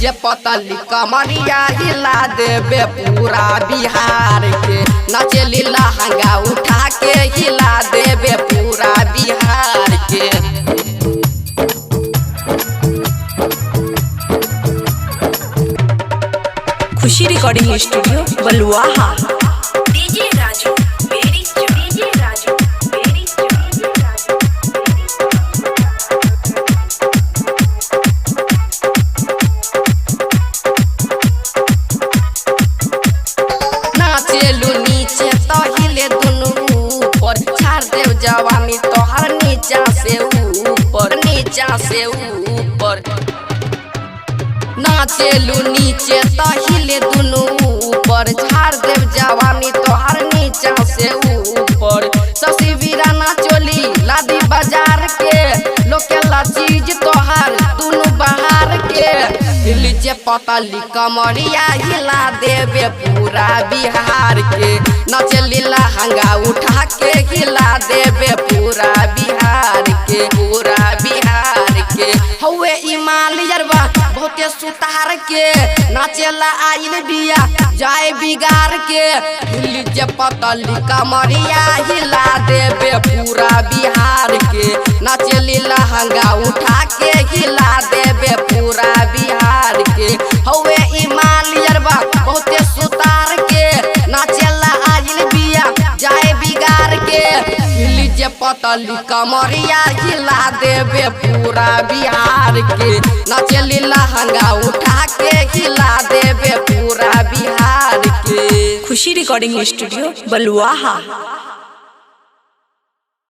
जे पतली कमरिया हिला देबे पूरा बिहार के। नाचेली लहंगा उठा के हिला देबे पूरा बिहार के। खुशी रिकॉर्डिंग स्टूडियो बलुआहा। डीजे राजू मेरी डीजे राजू मेरी डीजे राजू। नाचेलू नीचे तो हिले दुनू ऊपर, छाड़ देव जवानी तोहर नीचा से ऊपर, नीचा से ऊपर। नाचेलू नीचे तो हिले दुनू ऊपर, झाड़ देव जवानी तोहर नीचा से ऊपर। शशि वीराना चोली लादी बाजार के, लोकेला चीज तोहर दुनू बहार के। हिली जे पतली कमरिया हिला देबे पूरा बिहार के। नाचेली लहंगा उठा के हिला देबे पूरा बिहार के, पूरा बिहार के। हवे इमालियरबा बहुते सुतार के, नाचेला आइल बिया जाए बिगार के। हिली जे पतली कमरिया हिला देबे पूरा बिहार के। नाचेली लहंगा उठा के हिला देबे पूरा बिहार के। हवे इमालियरबा बहुते सुतार के, नाचेला आइल बिया जाए बिगार के। हिली जे पतली कमरिया हिला देबे पूरा बिहार के। नाचेली लहंगा उठा के हिला देबे पूरा बिहार के। खुशी रिकॉर्डिंग स्टूडियो बलुआहा।